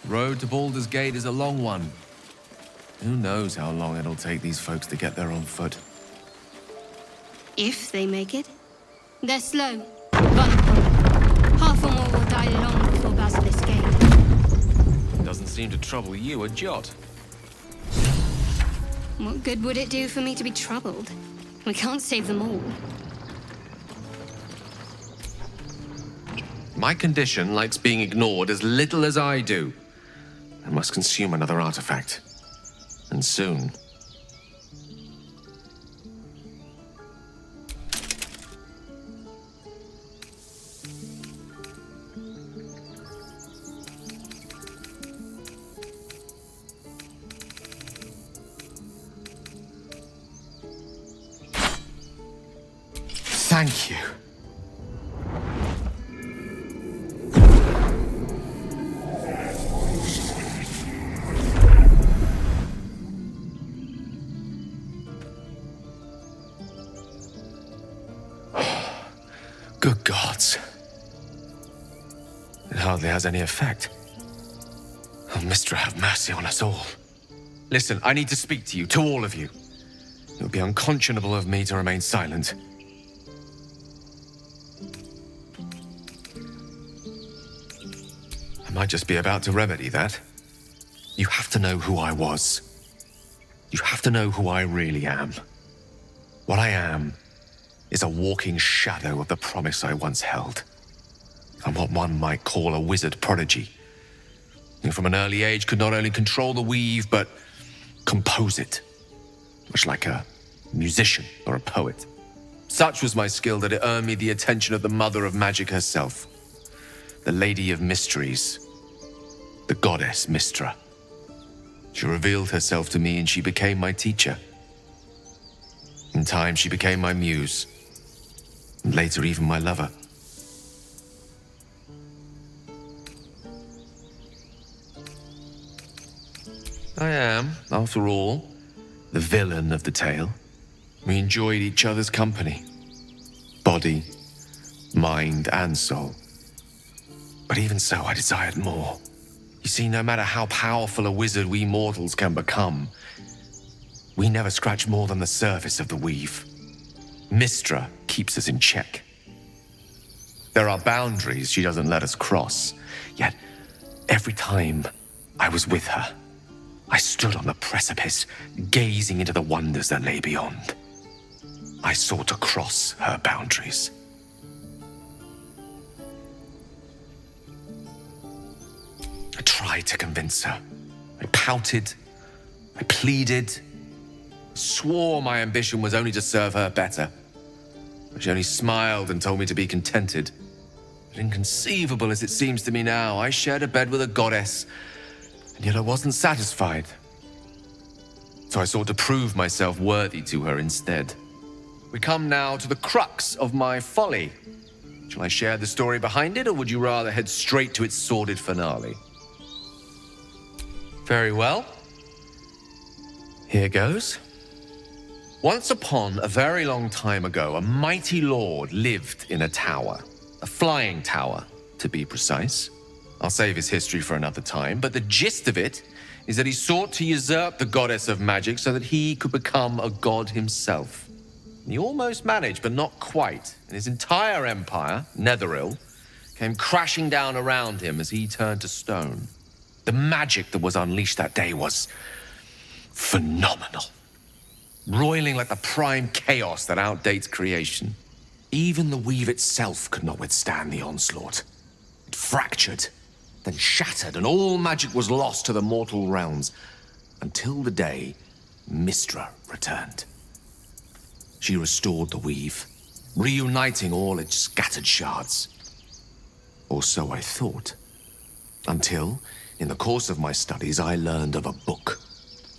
The road to Baldurs Gate is a long one. Who knows how long it'll take these folks to get there on foot. If they make it. They're slow, vulnerable. Half or more will die long before Baldurs Gate. Doesn't seem to trouble you a jot. What good would it do for me to be troubled? We can't save them all. My condition likes being ignored as little as I do. I must consume another artifact. And soon. Thank you. Good gods. It hardly has any effect. Oh, Mistra, have mercy on us all. Listen, I need to speak to you, to all of you. It would be unconscionable of me to remain silent. I might just be about to remedy that. You have to know who I was. You have to know who I really am. What I am is a walking shadow of the promise I once held. I'm what one might call a wizard prodigy. Who from an early age could not only control the weave, but compose it. Much like a musician or a poet. Such was my skill that it earned me the attention of the mother of magic herself. The Lady of Mysteries. The goddess Mistra. She revealed herself to me and she became my teacher. In time, she became my muse. And later, even my lover. I am, after all, the villain of the tale. We enjoyed each other's company. Body, mind, and soul. But even so, I desired more. You see, no matter how powerful a wizard we mortals can become, we never scratch more than the surface of the weave. Mistra keeps us in check. There are boundaries she doesn't let us cross, yet every time I was with her, I stood on the precipice, gazing into the wonders that lay beyond. I sought to cross her boundaries. I tried to convince her. I pouted. I pleaded. Swore my ambition was only to serve her better. But she only smiled and told me to be contented. But inconceivable as it seems to me now, I shared a bed with a goddess, and yet I wasn't satisfied. So I sought to prove myself worthy to her instead. We come now to the crux of my folly. Shall I share the story behind it, or would you rather head straight to its sordid finale? Very well. Here goes. Once upon a very long time ago, a mighty lord lived in a tower. A flying tower, to be precise. I'll save his history for another time, but the gist of it is that he sought to usurp the goddess of magic so that he could become a god himself. And he almost managed, but not quite. And his entire empire, Netheril, came crashing down around him as he turned to stone. The magic that was unleashed that day was phenomenal. Roiling like the prime chaos that outdates creation. Even the weave itself could not withstand the onslaught. It fractured, then shattered, and all magic was lost to the mortal realms, until the day Mistra returned. She restored the weave, reuniting all its scattered shards. Or so I thought. Until, in the course of my studies, I learned of a book.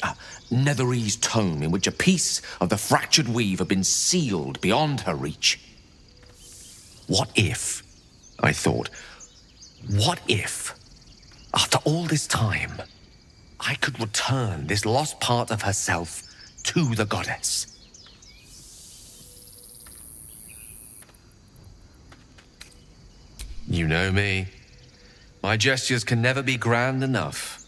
A Netherese tome in which a piece of the fractured weave had been sealed beyond her reach. What if, I thought, what if, after all this time, I could return this lost part of herself to the goddess? You know me. My gestures can never be grand enough.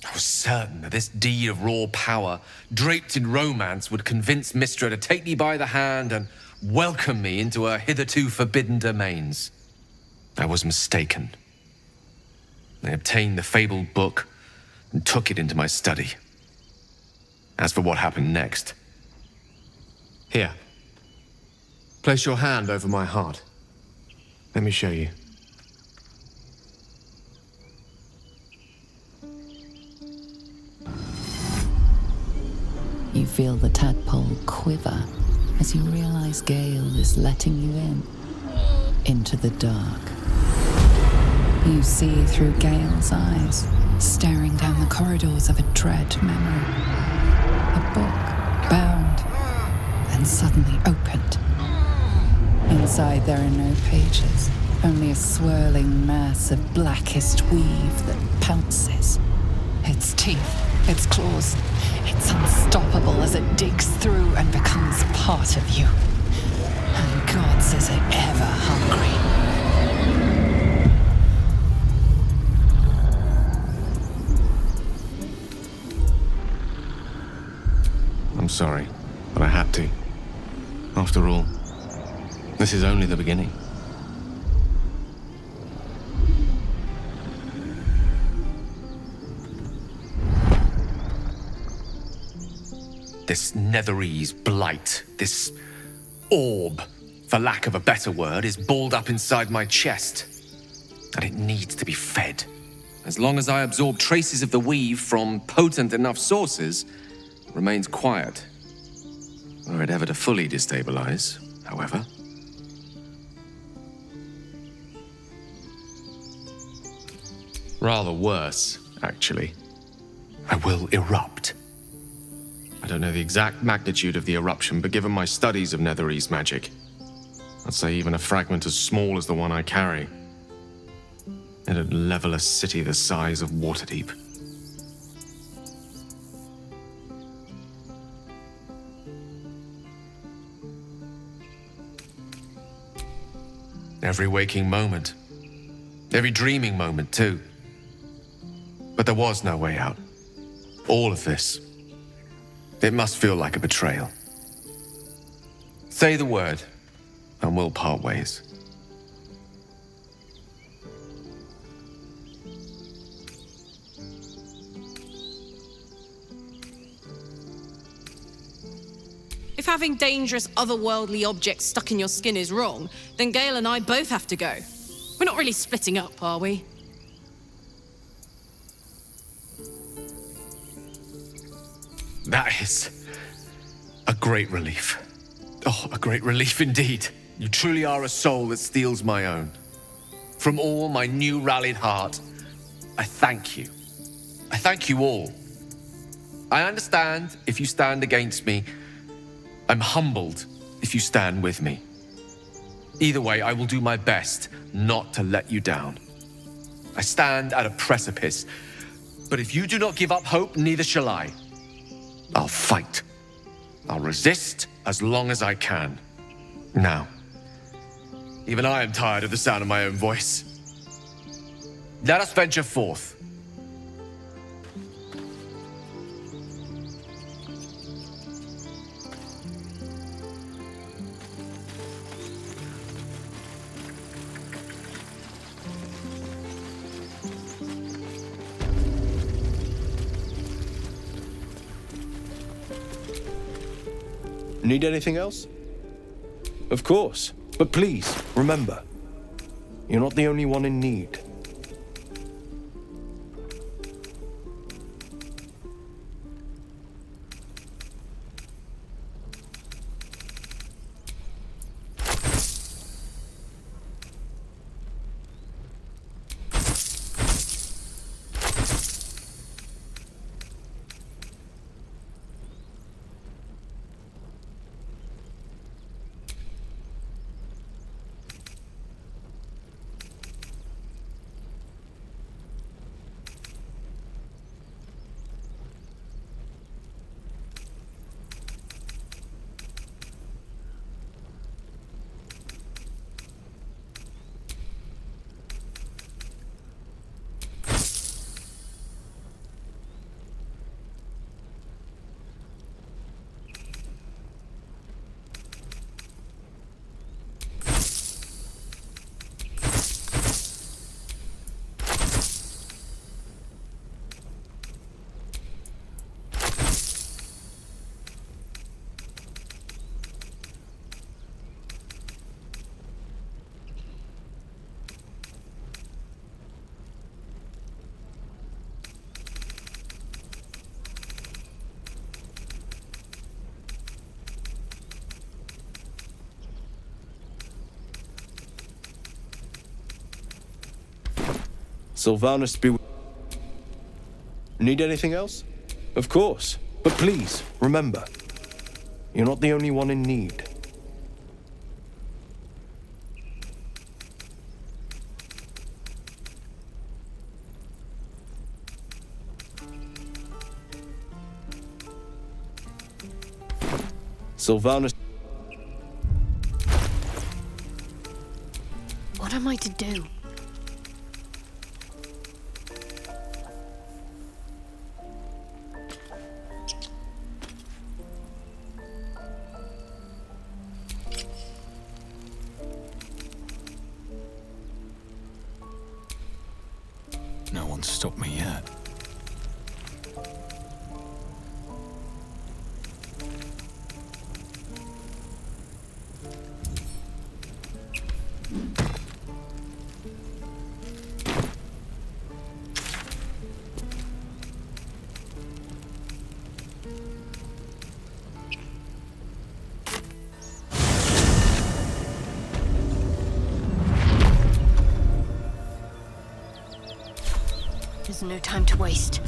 I was certain that this deed of raw power, draped in romance, would convince Mistra to take me by the hand and welcome me into her hitherto forbidden domains. I was mistaken. I obtained the fabled book and took it into my study. As for what happened next... Here. Place your hand over my heart. Let me show you. You feel the tadpole quiver as you realize Gale is letting you into the dark. You see through Gale's eyes, staring down the corridors of a dread memory. A book, bound, then suddenly opened. Inside there are no pages, only a swirling mass of blackest weave that pounces. Its teeth, its claws, it's unstoppable as it digs through and becomes part of you. And gods, is it ever hungry. I'm sorry, but I had to. After all, this is only the beginning. This Netherese blight, this orb, for lack of a better word, is balled up inside my chest. And it needs to be fed. As long as I absorb traces of the weave from potent enough sources, it remains quiet. Were it ever to fully destabilize, however. Rather worse, actually. I will erupt. I don't know the exact magnitude of the eruption, but given my studies of Netherese magic, I'd say even a fragment as small as the one I carry, it'd level a city the size of Waterdeep. Every waking moment. Every dreaming moment, too. But there was no way out. All of this. It must feel like a betrayal. Say the word, and we'll part ways. If having dangerous otherworldly objects stuck in your skin is wrong, then Gale and I both have to go. We're not really splitting up, are we? That is a great relief. Oh, a great relief indeed. You truly are a soul that steals my own. From all my new rallied heart, I thank you. I thank you all. I understand if you stand against me. I'm humbled if you stand with me. Either way, I will do my best not to let you down. I stand at a precipice, but if you do not give up hope, neither shall I. I'll fight. I'll resist as long as I can. Now, even I am tired of the sound of my own voice. Let us venture forth. Need anything else? Of course. But please, remember, you're not the only one in need. Sylvanus be... Need anything else? Of course. But please, remember, you're not the only one in need. Sylvanus... What am I to do? No one's stopped me yet. There's no time to waste.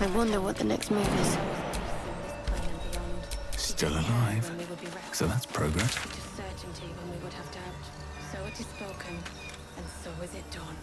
I wonder what the next move is. Still alive. So that's progress. Certainty when we would have doubt. So it is spoken, and so is it done.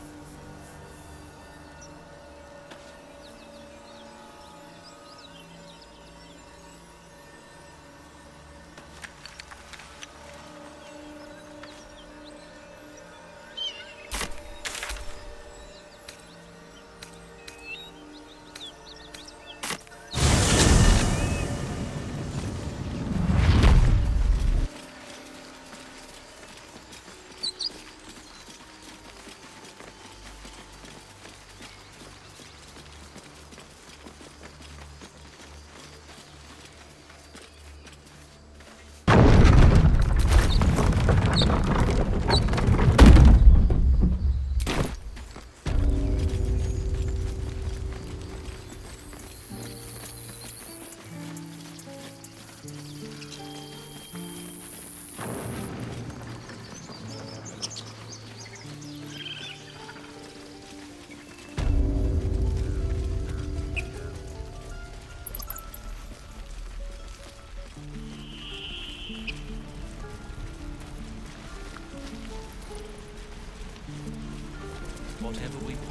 Whatever we want.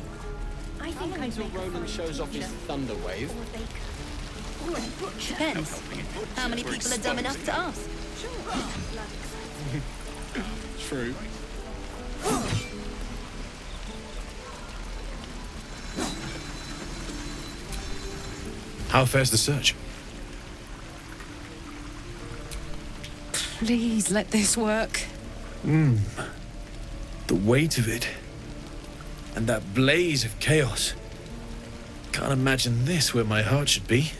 I think Until Roland shows off his thunder wave. Depends. How many people are dumb enough to ask? True. How fares the search? Please let this work. The weight of it. And that blaze of chaos. Can't imagine this where my heart should be.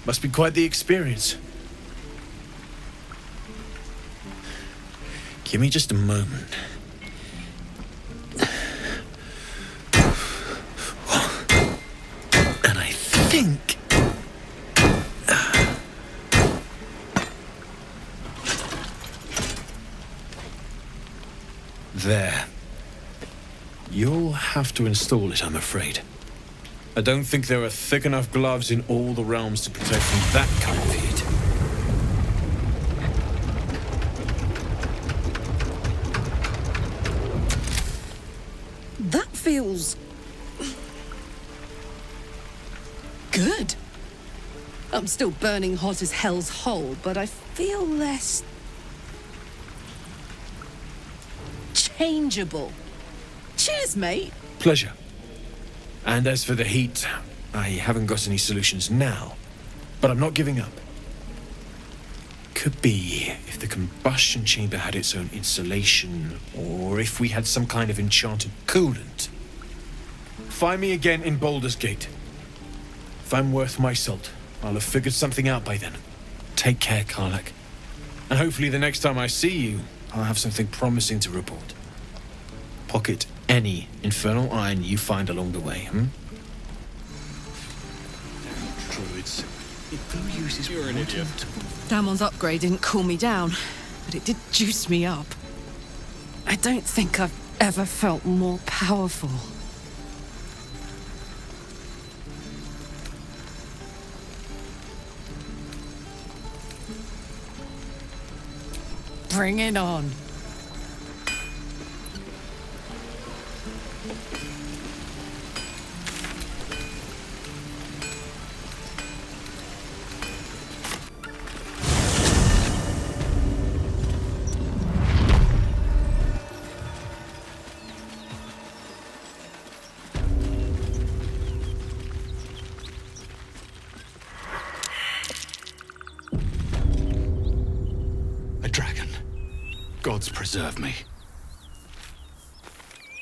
Must be quite the experience. Give me just a moment. And I think... There. You'll have to install it, I'm afraid. I don't think there are thick enough gloves in all the realms to protect from that kind of heat. That feels... good. I'm still burning hot as hell's hole, but I feel less... changeable. Cheers, mate. Pleasure. And as for the heat, I haven't got any solutions now, but I'm not giving up. Could be if the combustion chamber had its own insulation, or if we had some kind of enchanted coolant. Find me again in Baldurs Gate. If I'm worth my salt, I'll have figured something out by then. Take care, Karlach. And hopefully the next time I see you, I'll have something promising to report. Pocket any infernal iron you find along the way, Druids. Who uses You're an idiot. Damon's upgrade didn't cool me down, but it did juice me up. I don't think I've ever felt more powerful. Bring it on. A dragon. Gods preserve me.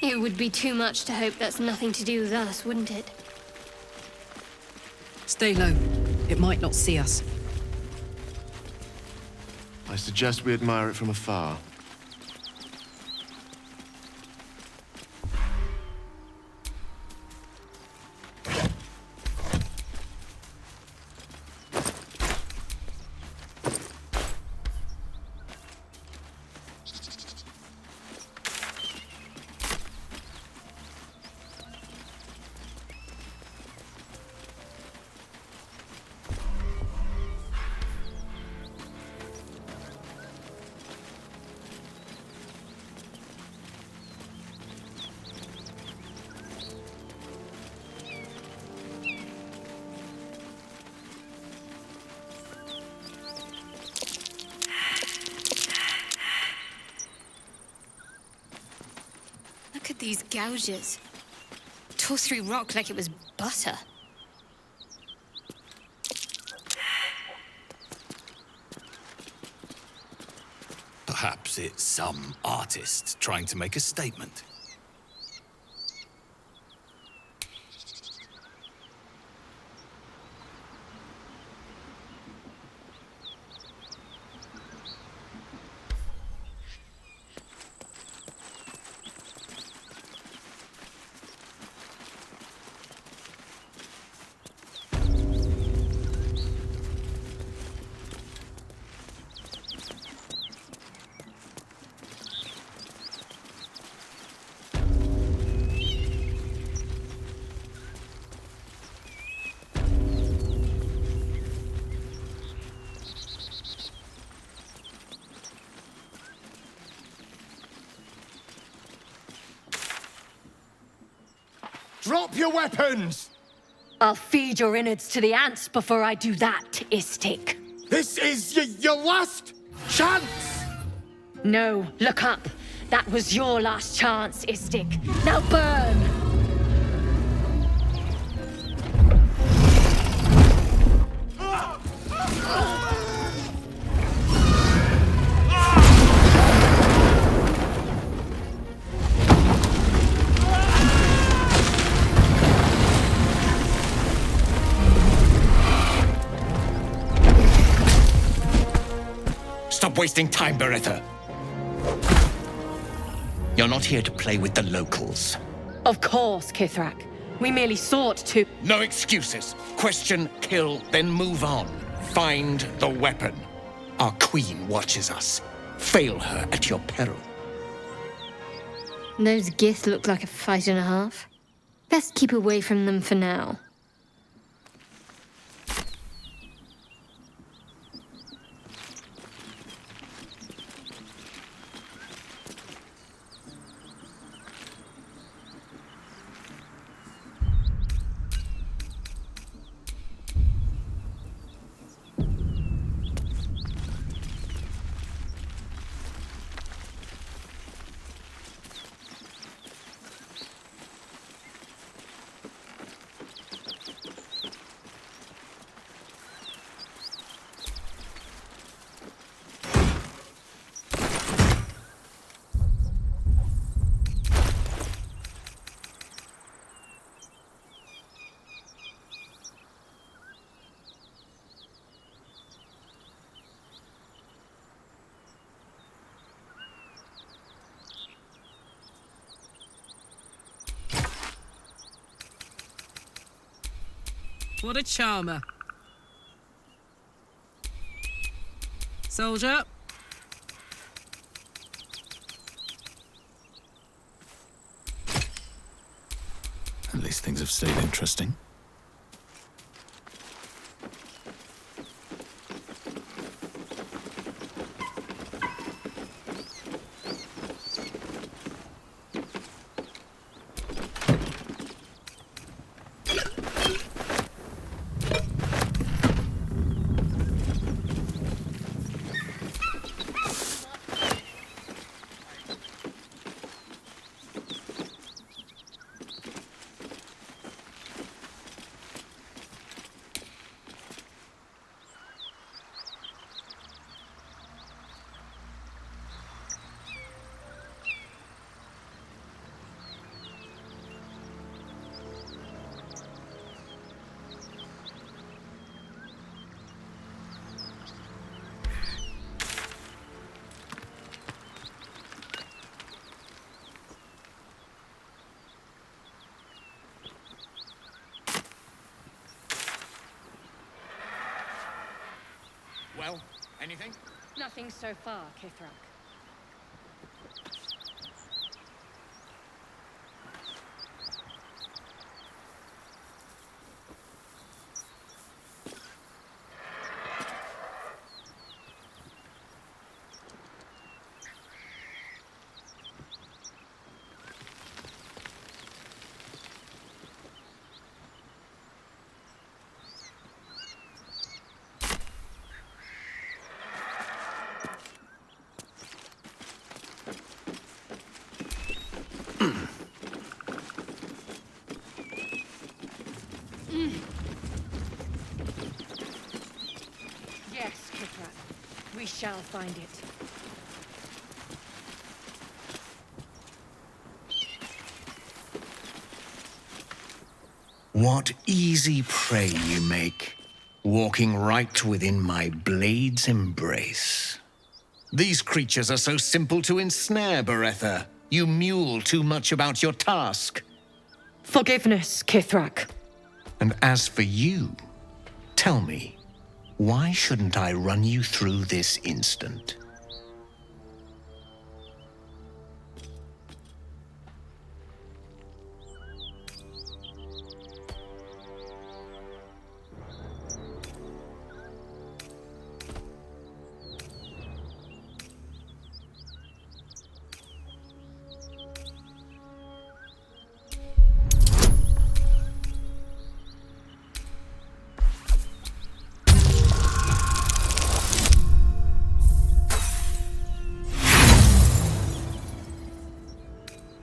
It would be too much to hope that's nothing to do with us, wouldn't it? Stay low. It might not see us. I suggest we admire it from afar. Look at these gouges. Tore through rock like it was butter. Perhaps it's some artist trying to make a statement. Drop your weapons! I'll feed your innards to the ants before I do that, Istik. This is your last chance! No, look up. That was your last chance, Istik. Now burn! Stop wasting time, Beretta. You're not here to play with the locals. Of course, Kithrak. We merely sought to... No excuses. Question, kill, then move on. Find the weapon. Our queen watches us. Fail her at your peril. Those Gith look like a fight and a half. Best keep away from them for now. What a charmer. Soldier. At least things have stayed interesting. Anything? Nothing so far, Kithrak. Yes, Kithrak. We shall find it. What easy prey you make, walking right within my blade's embrace. These creatures are so simple to ensnare, Beretha. You mule too much about your task. Forgiveness, Kithrak. And as for you, tell me, why shouldn't I run you through this instant?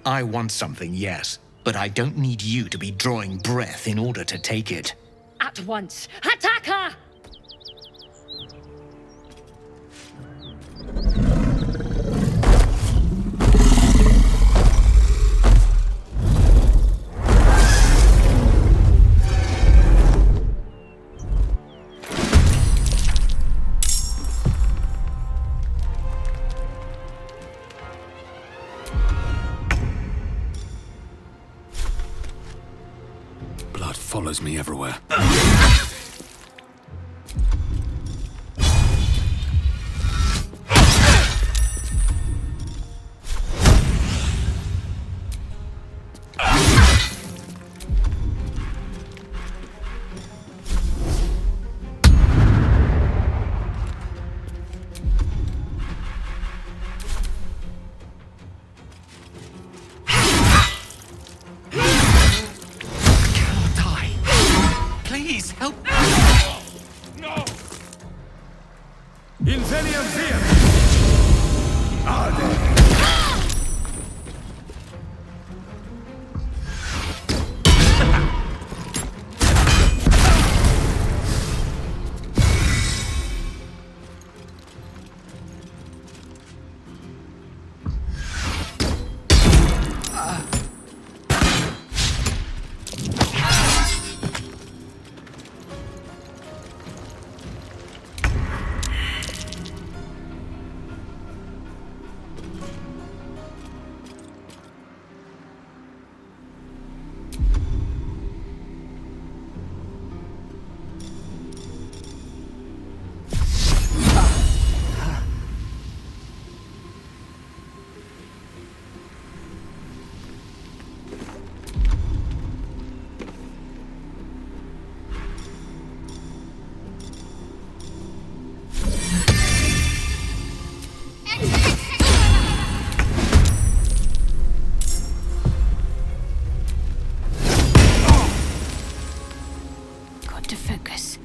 I want something, yes, but I don't need you to be drawing breath in order to take it. At once. Attack her! Blood follows me everywhere. Please, help! No! Inveniam Vir! Arde! Got to focus.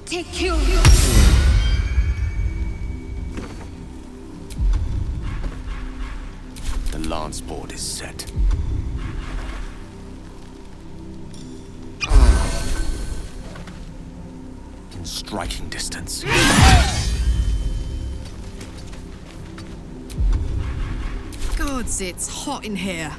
Take you. The lance board is set. In striking distance. Gods, it's hot in here.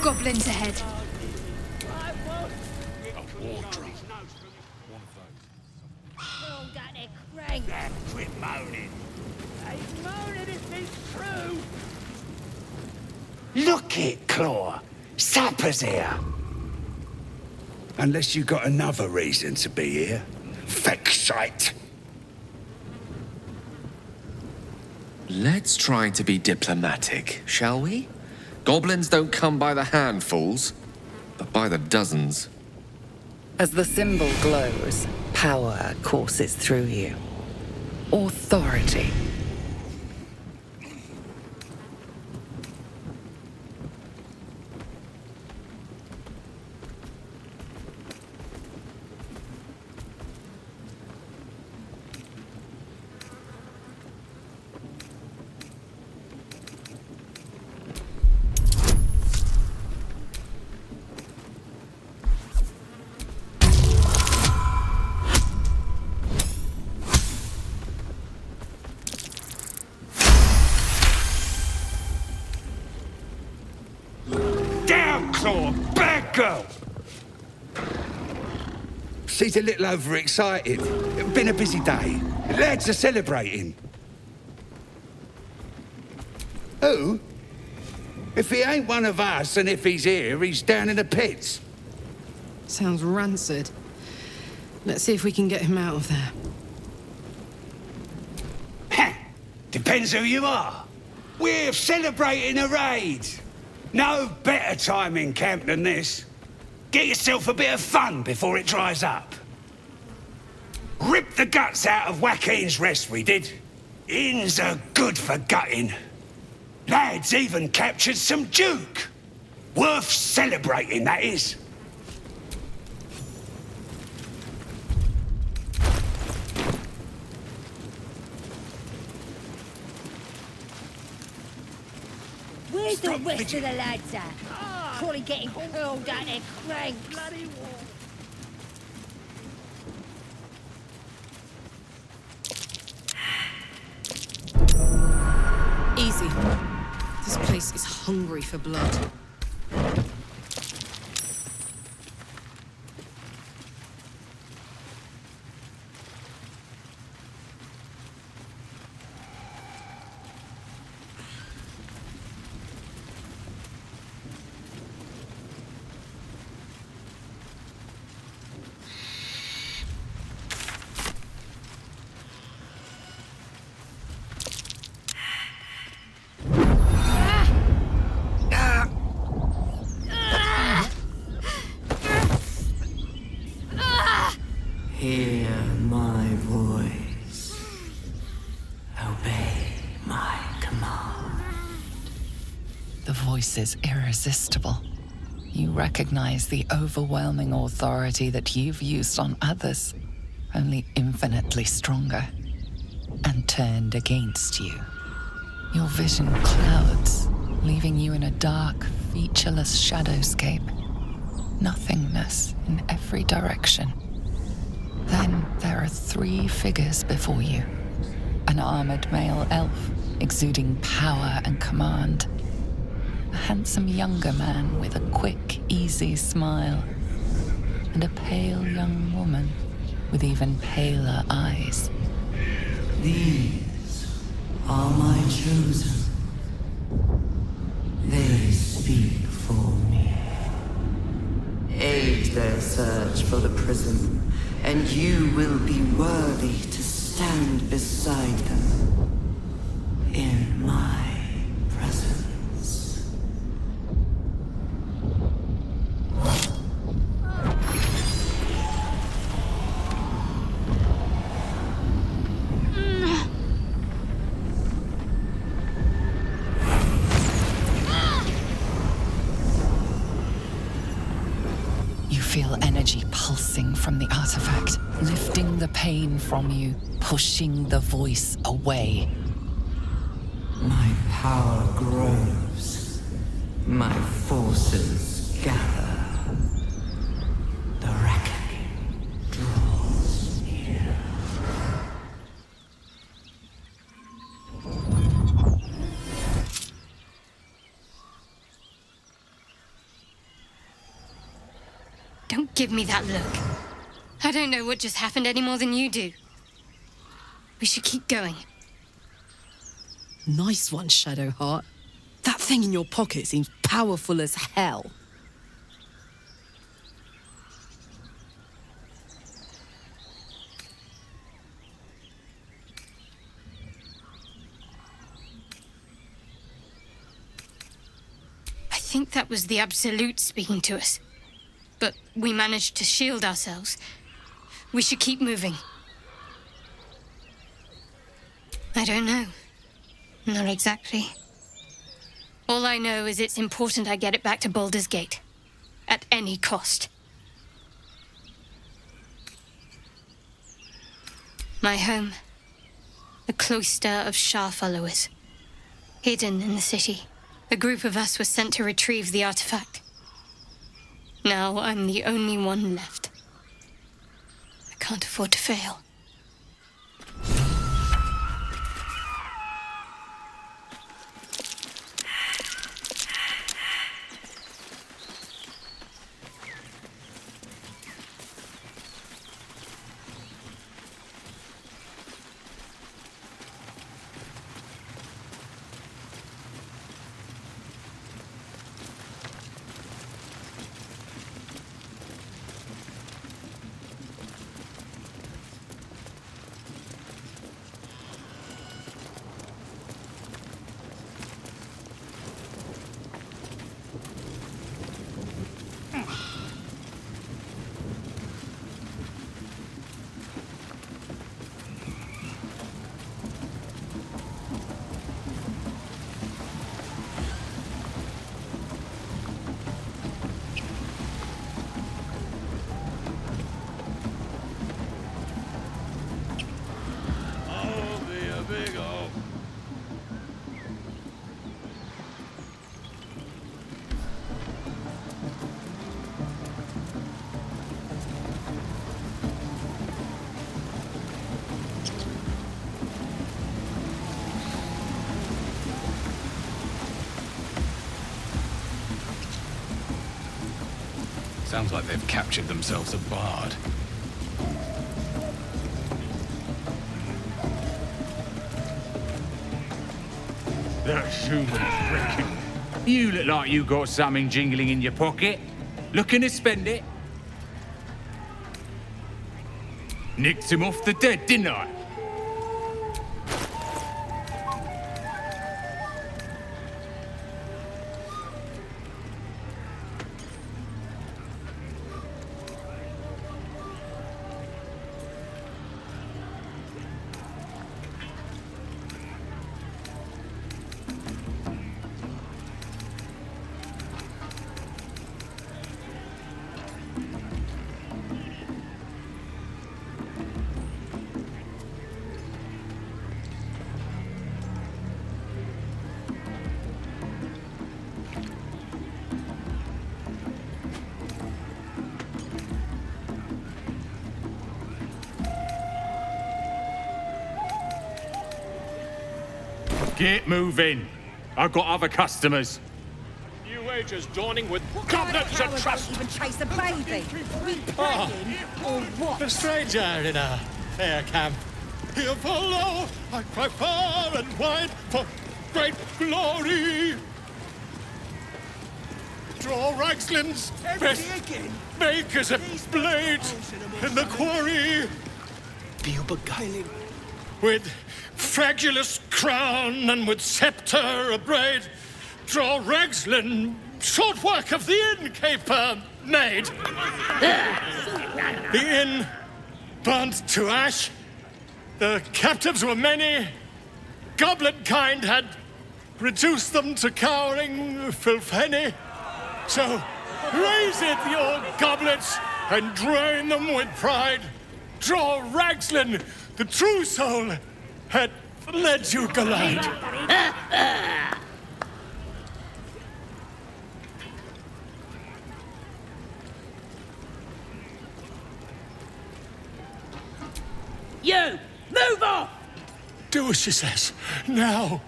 Goblins ahead. Quit moaning. He's moaning if it's true. Look it, Claw. Sapper's here. Unless you got another reason to be here. Fexite. Let's try to be diplomatic, shall we? Goblins don't come by the handfuls, but by the dozens. As the symbol glows, power courses through you. Authority. Claw, bad girl! She's a little overexcited. Been a busy day. Lads are celebrating. Who? If he ain't one of us, and if he's here, he's down in the pits. Sounds rancid. Let's see if we can get him out of there. Depends who you are. We're celebrating a raid. No better time in camp than this. Get yourself a bit of fun before it dries up. Ripped the guts out of Joaquin's rest, we did. Inns are good for gutting. Lads even captured some Duke. Worth celebrating, that is. Where's the rest of the lads at? Probably getting hurled at their cranks. Bloody war. Easy. This place is hungry for blood. Hear my voice. Obey my command. The voice is irresistible. You recognize the overwhelming authority that you've used on others, only infinitely stronger, and turned against you. Your vision clouds, leaving you in a dark, featureless shadowscape. Nothingness in every direction. Then there are 3 figures before you. An armored male elf, exuding power and command. A handsome younger man with a quick, easy smile. And a pale young woman with even paler eyes. These are my chosen. They speak for me. Aid their search for the prison, and you will be worthy to stand beside them in my presence. You feel energy pulsing from the artifact, lifting the pain from you, pushing the voice away. My power grows. My forces gather. The reckoning draws near. give me that look. I don't know what just happened any more than you do. We should keep going. Nice one, Shadowheart. That thing in your pocket seems powerful as hell. I think that was the Absolute speaking to us. But we managed to shield ourselves. We should keep moving. I don't know. Not exactly. All I know is it's important I get it back to Baldurs Gate. At any cost. My home. The cloister of Shah followers. Hidden in the city. A group of us was sent to retrieve the artifact. Now I'm the only one left. I can't afford to fail. Sounds like they've captured themselves a bard. That human's wrecking. You look like you got something jingling in your pocket. Looking to spend it? Nicked him off the dead, didn't I? Get moving. I've got other customers. New Age's dawning with covenants and trust. Even chase a baby. We praying or what? The stranger in a fair camp. He'll follow. I cry far and wide for great glory. Draw Ragslin's best make as a blade in the quarry. Be you beguiling with fragulous crown and with scepter abraid, draw Ragslin, short work of the innkeeper made. The inn burnt to ash, the captives were many, goblet kind had reduced them to cowering filfhenny. So raise it, your goblets, and drain them with pride. Draw Ragslin, the true soul, had led you gallant. You! Move off! Do as she says. Now.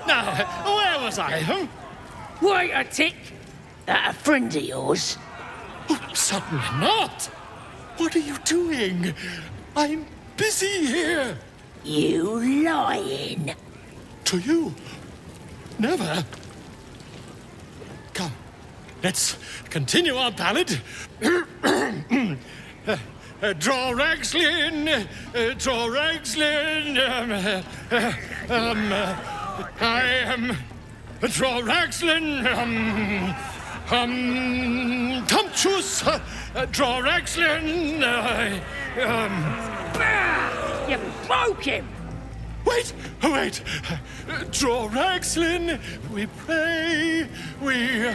Now, where was I? Wait a tick. That a friend of yours? Certainly not. What are you doing? I'm busy here. You lying. To you? Never. Come, let's continue our ballad. Draw Ragslin, draw Ragslin. I am draw Ragslin. Tumptuous, draw Ragslin. You broke him. Wait. Draw Ragslin. We pray. We.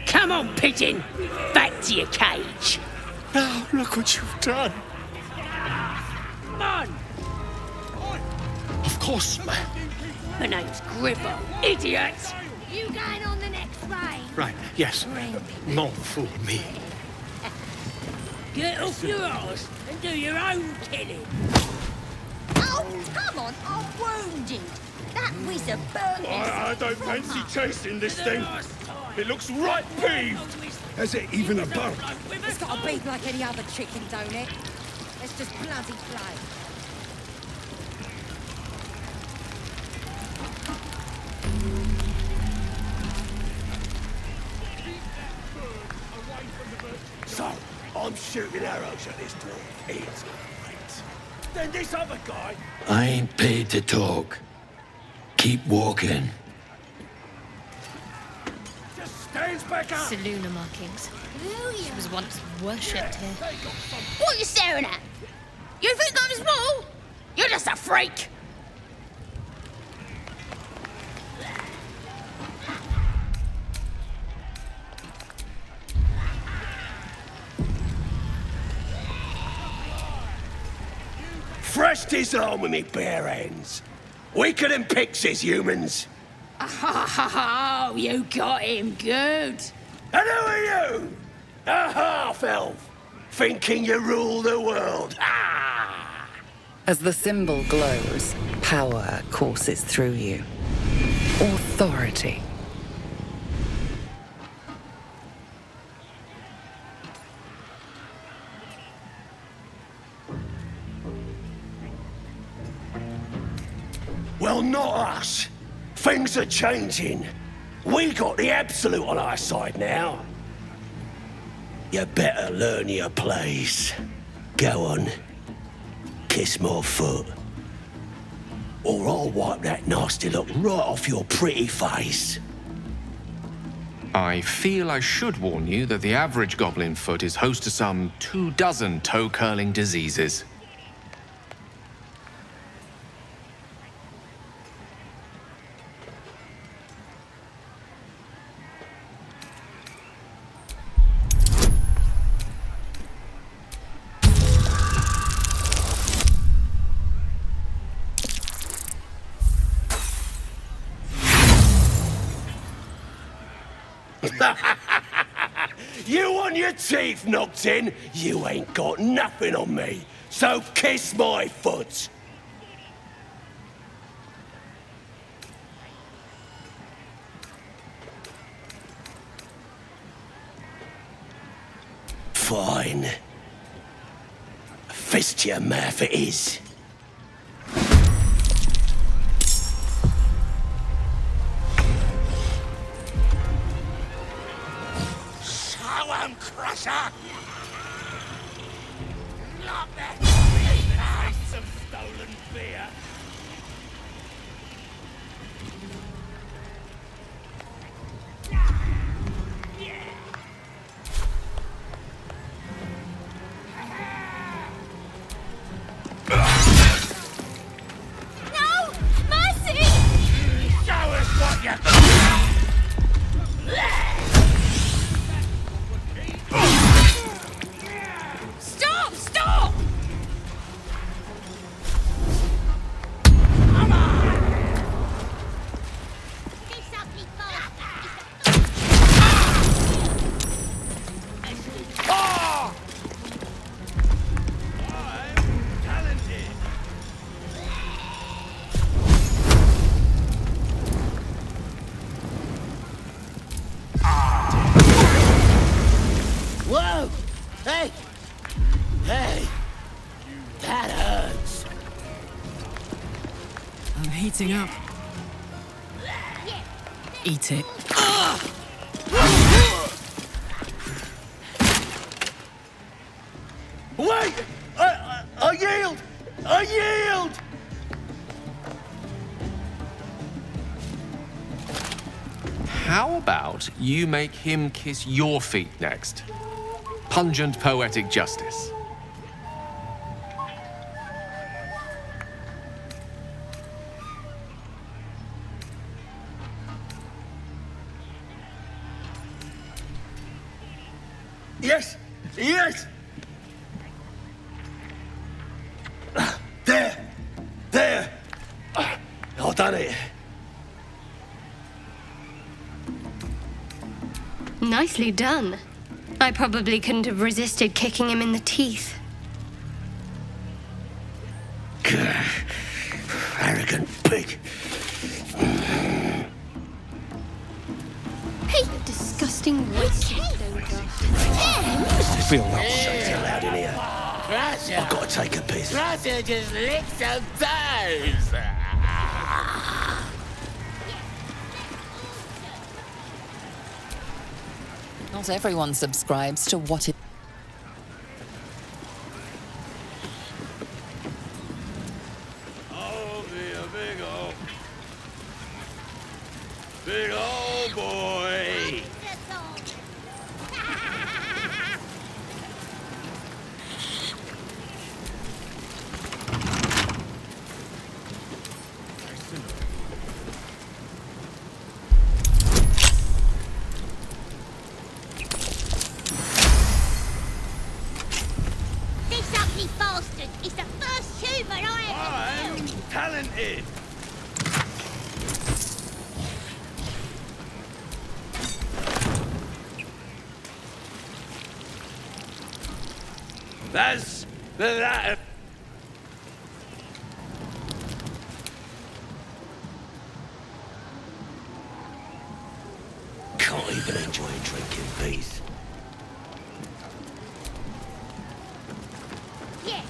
Come on, pigeon. Back to your cage. Now look what you've done. Come on. Of course, My name's Gribble, idiot. You going on the next raid? Right, yes. Not fool me. Get off your arse and do your own killing. Oh, come on, I'm wounded. That wizard burned me. I don't fancy chasing this thing. It looks right peeved. Has it even a boat? It's got a beak like any other chicken, don't it? Let's just bloody play. So, I'm shooting arrows at this dwarf. It's great. Then this other guy... I ain't paid to talk. Keep walking. Just stands back up. Seluna markings. She was once worshipped here. What are you staring at? You think I'm small? You're just a freak. Fresh disarm with me bare hands. Weaker than pixies, humans. Oh, you got him good. And who are you? A half-elf, thinking you rule the world. As the symbol glows, power courses through you. Authority. Well, not us. Things are changing. We got the absolute on our side now. You better learn your place. Go on. Kiss my foot. Or I'll wipe that nasty look right off your pretty face. I feel I should warn you that the average goblin foot is host to some 24 toe-curling diseases. You want your teeth knocked in? You ain't got nothing on me. So kiss my foot. Fine. Fist your mouth it is. Crusher! Not that taste of stolen beer. No! Mercy! Show us what you Stop! Stop! heating up. Eat it. Wait! I yield! I yield! How about you make him kiss your feet next? Pungent poetic justice. Yes! Yes! There! There! I've done it. Nicely done. I probably couldn't have resisted kicking him in the teeth. Arrogant pig. Hey, you disgusting waste. I feel not so too loud in here. I've got to take a piss. Russia just licked some toes. Not everyone subscribes to what it... Oh, be a big old boy. This ugly bastard is the first human I ever I'm talented. That's that. Can't even enjoy a drink in peace. Yeah,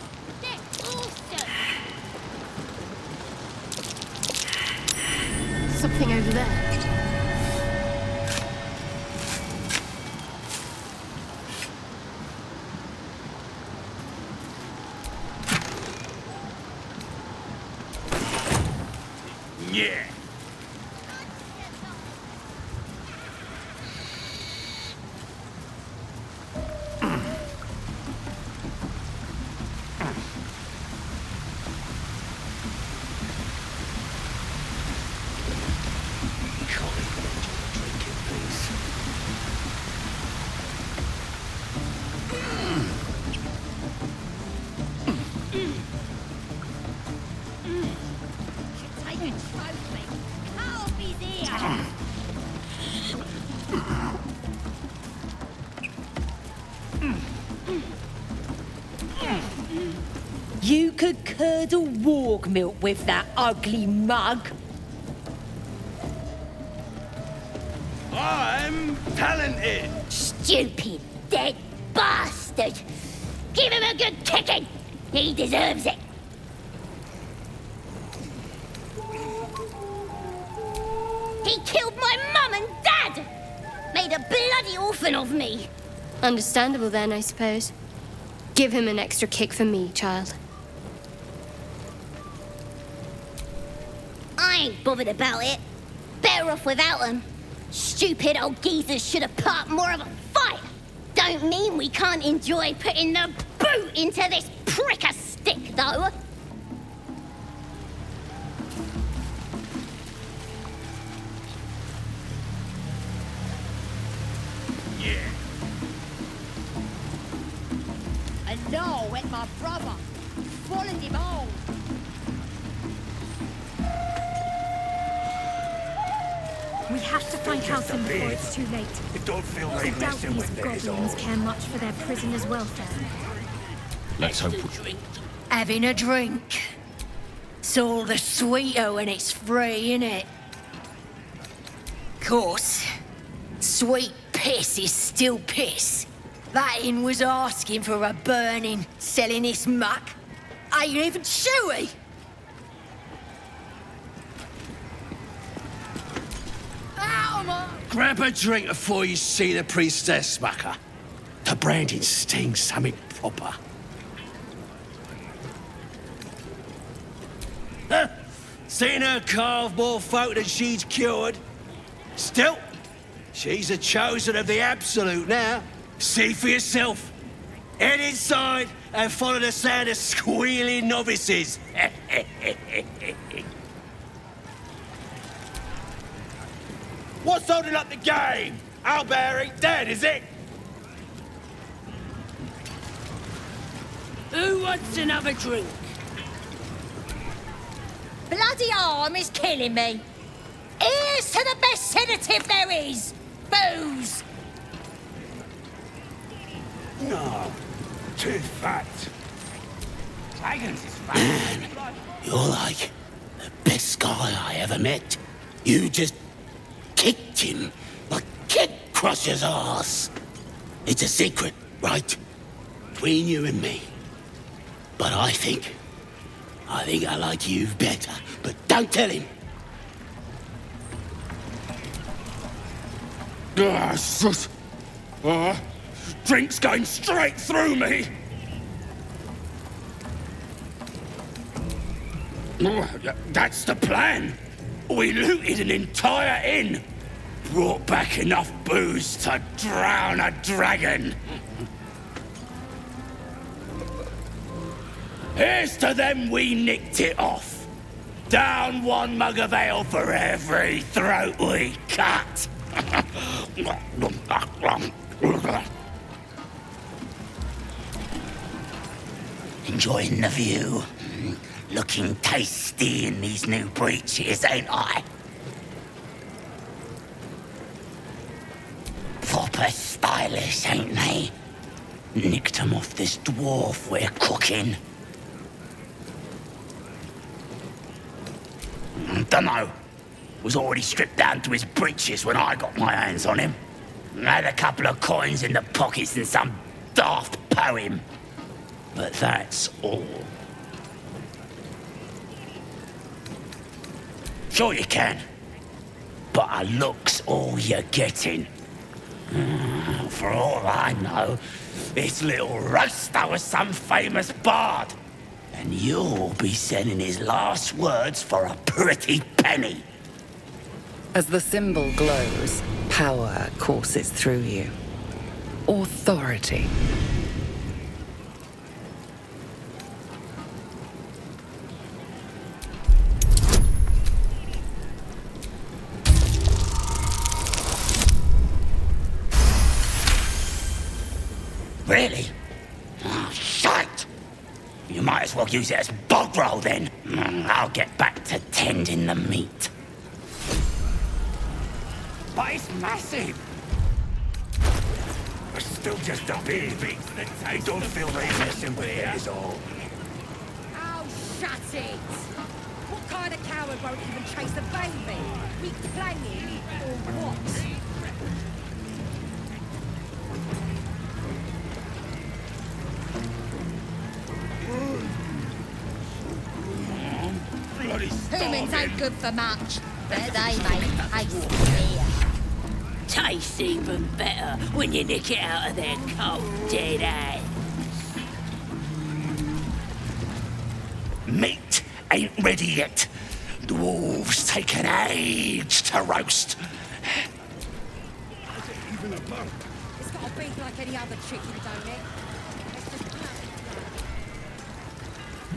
that's awesome. Something over there. Yeah. Take a trophy. I'll be there. You could curdle warg milk with that ugly mug. I'm talented. Stupid, dead bastard. Give him a good kicking. He deserves it. He killed my mum and dad. Made a bloody orphan of me. Understandable then, I suppose. Give him an extra kick for me, child. I ain't bothered about it. Better off without them. Stupid old geezers should have put up more of a fight. Don't mean we can't enjoy putting the boot into this prick a stick, though. Yeah. And now went my brother. Swallowed him whole. We have to find Halcyon before it's too late. It don't feel I like doubt messing these with it, is goblins all. care much for their prisoners' welfare. Let's hope we... Having a drink. It's all the sweeter when it's free, innit? Course, sweet piss is still piss. That inn was asking for a burning, selling this muck. Ain't even chewy. Grab a drink before you see the priestess, mucker. The branding stings something proper. Huh? Seen her carve more folk than she's cured. Still, she's a chosen of the Absolute now. See for yourself. Head inside and follow the sound of squealing novices. What's holding up the game? Owlbear ain't dead, is it? Who wants another drink? Bloody arm is killing me. Here's to the best sedative there is. Booze. No, too fat. Dragons is fat. Man, you're like the best guy I ever met. You just kicked him like Kid Crusher's ass. It's a secret, right? Between you and me. But I think I like you better. But don't tell him. Drink's going straight through me. That's the plan. We looted an entire inn. Brought back enough booze to drown a dragon. Here's to them we nicked it off. Down one mug of ale for every throat we cut. Enjoying the view. Looking tasty in these new breeches, ain't I? Proper stylish, ain't they? Nicked 'em off this dwarf we're cooking. Dunno. Was already stripped down to his breeches when I got my hands on him. Had a couple of coins in the pockets and some daft poem. But that's all. Sure you can. But a look's all you're getting. For all I know, this little roaster was some famous bard. And you'll be sending his last words for a pretty penny. As the symbol glows, power courses through you. Authority. Really? Oh, shite! You might as well use it as bog roll then. I'll get back to tending the meat. But it's massive. It's still just a big that I don't feel like messing with it is all. Oh, shut it! What kind of coward won't even chase a baby? We playing or what? Humans ain't good for much, but they make taste beer. Tastes even better when you nick it out of their cold, dead hands. Meat ain't ready yet. The wolves take an age to roast. It's got to beat like any other chicken, don't it?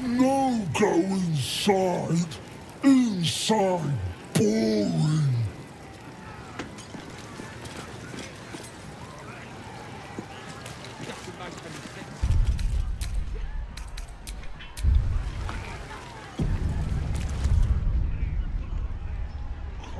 No, go inside. Inside, boys.